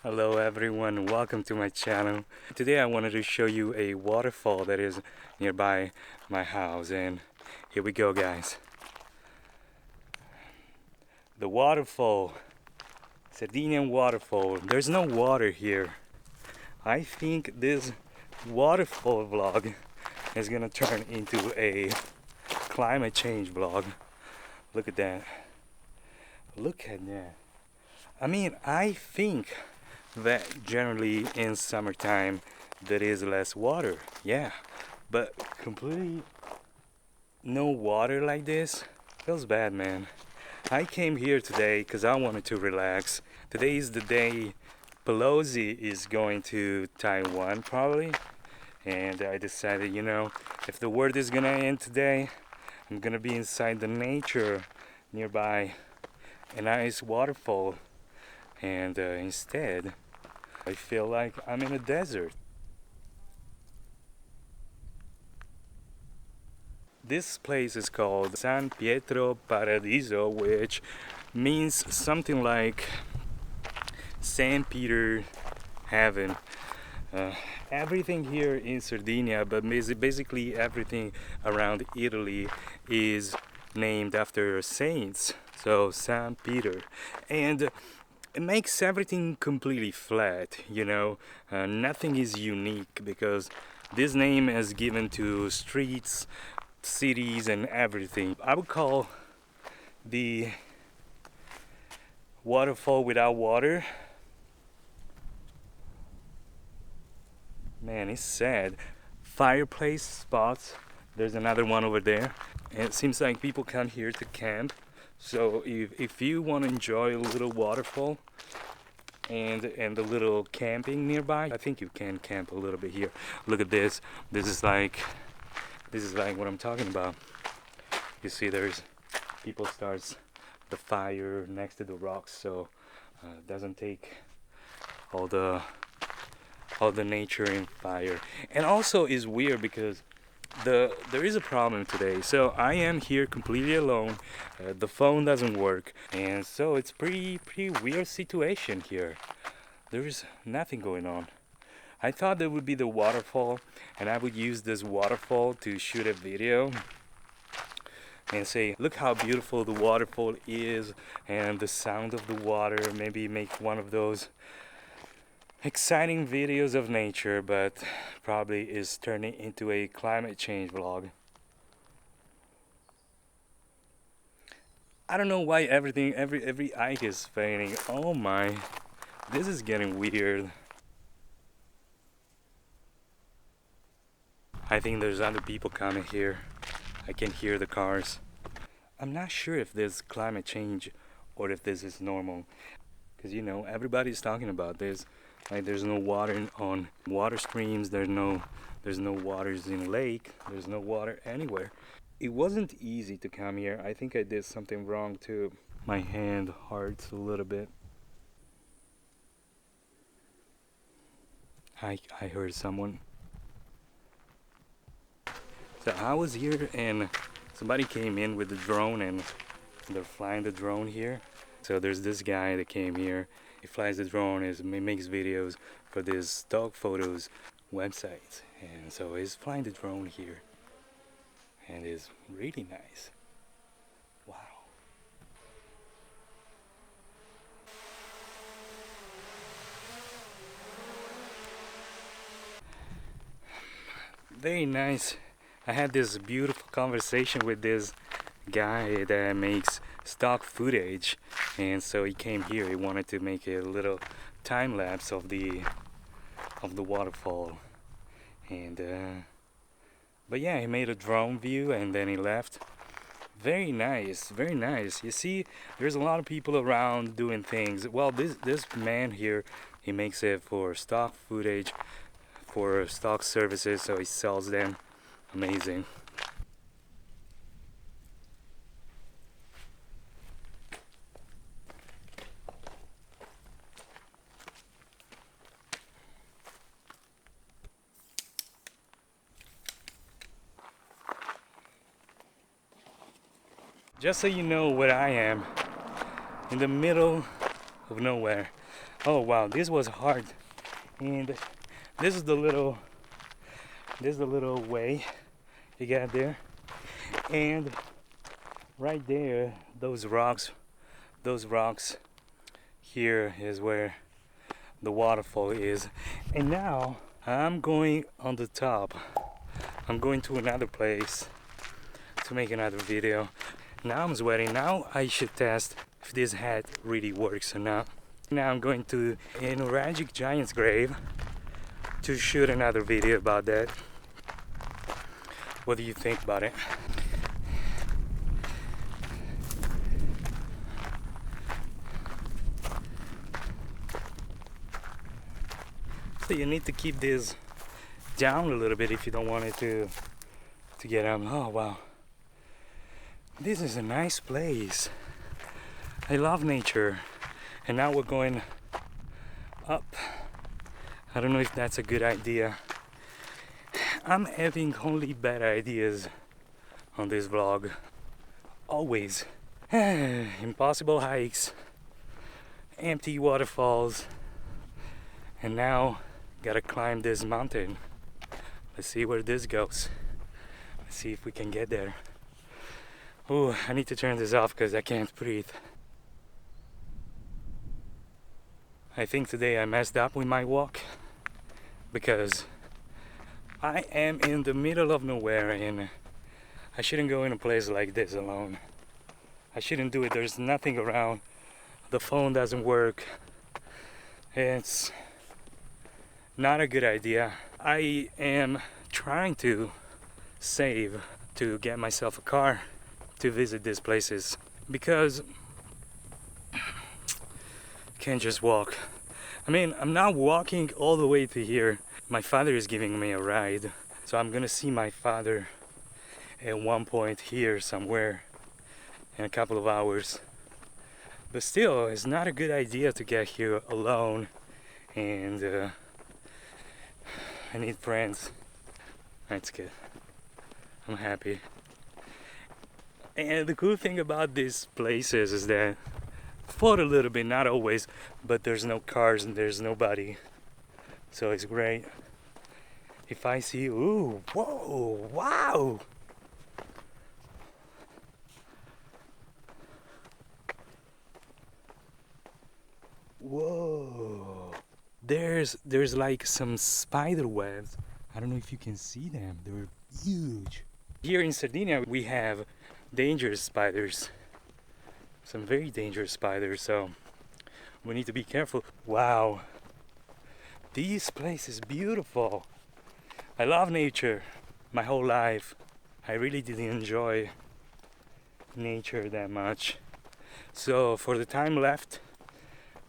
Hello everyone, welcome to my channel. Today I wanted to show you a waterfall that is nearby my house, and here we go guys. The waterfall, Sardinian Waterfall. There's no water here. I think this waterfall vlog is gonna turn into a climate change vlog. Look at that. Look at that. I mean, I think that generally in summertime there is less water, yeah, but completely no water like this feels bad, man. I came here today because I wanted to relax. Today is the day Pelosi is going to Taiwan probably, and I decided, if the world is gonna end today, I'm gonna be inside the nature nearby a nice waterfall, and instead I feel like I'm in a desert. This place is called San Pietro Paradiso, which means something like San Peter Heaven. Everything here in Sardinia, but basically everything around Italy is named after saints. So San Peter. And it makes everything completely flat, nothing is unique because this name is given to streets, cities, and everything. I would call the waterfall without water. Man, it's sad. Fireplace spots. There's another one over there. And it seems like people come here to camp. So if you want to enjoy a little waterfall and a little camping nearby, I think you can camp a little bit here. Look at this. This is like what I'm talking about. You see, there's people starts the fire next to the rocks, so it doesn't take all the nature in fire. And also is weird because there is a problem today. So I am here completely alone. The phone doesn't work, and so it's pretty weird situation here. There's nothing going on. I thought there would be the waterfall, and I would use this waterfall to shoot a video and say, look how beautiful the waterfall is, and the sound of the water. Maybe make one of those exciting videos of nature, but probably is turning into a climate change vlog. I don't know why every eye is fading. Oh my, this is getting weird. I think there's other people coming here. I can hear the cars. I'm not sure if this climate change or if this is normal, because everybody's talking about this. Like, there's no water on water streams, there's no waters in lake, there's no water anywhere. It wasn't easy to come here. I think I did something wrong too. My hand hurts a little bit. I heard someone. So I was here and somebody came in with the drone and they're flying the drone here. So there's this guy that came here. He flies the drone, makes videos for this stock photos website, and so he's flying the drone here, and it's really nice. Wow. Very nice. I had this beautiful conversation with this guy that makes stock footage, and so he came here. He wanted to make a little time lapse of the waterfall, and but yeah, he made a drone view and then he left. Very nice, very nice. You see, there's a lot of people around doing things. Well, this man here, he makes it for stock footage, for stock services, so he sells them. Amazing. Just so you know where I am, in the middle of nowhere. Oh wow, this was hard. And this is the little way you get there. And right there, those rocks here is where the waterfall is. And now I'm going on the top. I'm going to another place to make another video. Now I'm sweating. Now I should test if this hat really works or not. Now I'm going to a nuragic giant's grave to shoot another video about that. What do you think about it? So you need to keep this down a little bit if you don't want it to get up. Oh wow, this is a nice place. I love nature. And now we're going up. I don't know if that's a good idea. I'm having only bad ideas on this vlog. Always. Impossible hikes, empty waterfalls, and now gotta climb this mountain. Let's see where this goes. Let's see if we can get there. Oh, I need to turn this off because I can't breathe. I think today I messed up with my walk because I am in the middle of nowhere and I shouldn't go in a place like this alone. I shouldn't do it. There's nothing around. The phone doesn't work. It's not a good idea. I am trying to save to get myself a car to visit these places because I can't just walk. I mean, I'm not walking all the way to here. My father is giving me a ride, so I'm gonna see my father at one point here somewhere in a couple of hours. But still, it's not a good idea to get here alone, and I need friends. That's good. I'm happy. And the cool thing about these places is that for a little bit, not always, but there's no cars and there's nobody, so it's great. If I see, ooh, whoa, wow, whoa, there's like some spider webs. I don't know if you can see them. They're huge. Here in Sardinia we have dangerous spiders, some very dangerous spiders, so we need to be careful. Wow, this place is beautiful. I love nature my whole life. I really didn't enjoy nature that much, so for the time left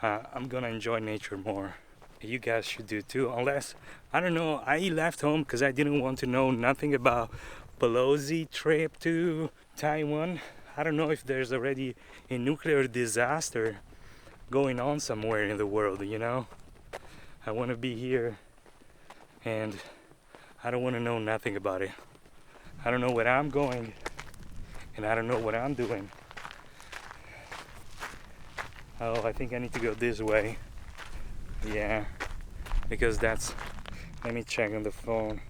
I'm gonna enjoy nature more. You guys should do too, unless, I don't know, I left home because I didn't want to know nothing about Pelosi trip to Taiwan. I don't know if there's already a nuclear disaster going on somewhere in the world, you know? I want to be here and I don't want to know nothing about it. I don't know where I'm going and I don't know what I'm doing. Oh, I think I need to go this way. Yeah, because that's, let me check on the phone.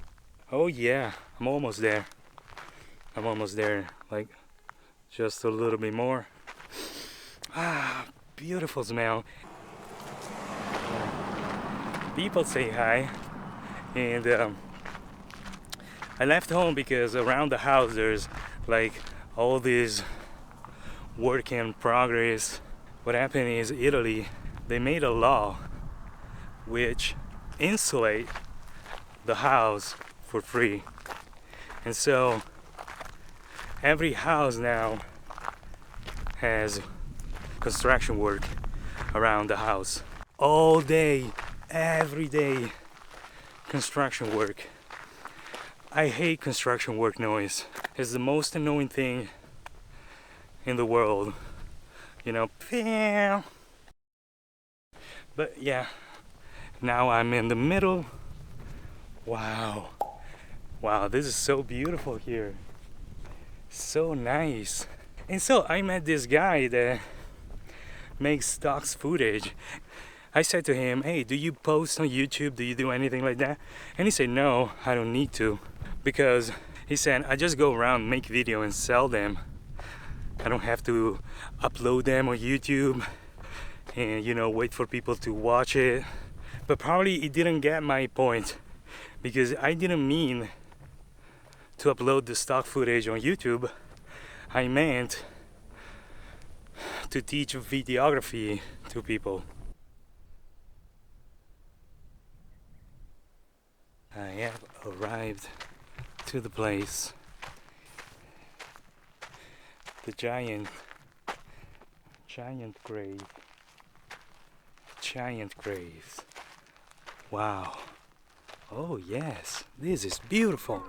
Oh yeah, I'm almost there. I'm almost there, like just a little bit more. Ah, beautiful smell. People say hi, and I left home because around the house there's like all this work in progress. What happened is Italy, they made a law which insulate the house for free, and so every house now has construction work around the house all day, every day. Construction work. I hate construction work noise. It's the most annoying thing in the world, you know. But yeah, now I'm in the middle. Wow, wow, this is so beautiful here, so nice. And so I met this guy that makes stocks footage. I said to him, hey, do you post on YouTube? Do you do anything like that? And he said, no, I don't need to. Because he said, I just go around, make video and sell them. I don't have to upload them on YouTube and, you know, wait for people to watch it. But probably he didn't get my point, because I didn't mean to upload the stock footage on YouTube. I meant to teach videography to people. I have arrived to the place. The giant grave. Giant graves. Wow. Oh yes, this is beautiful.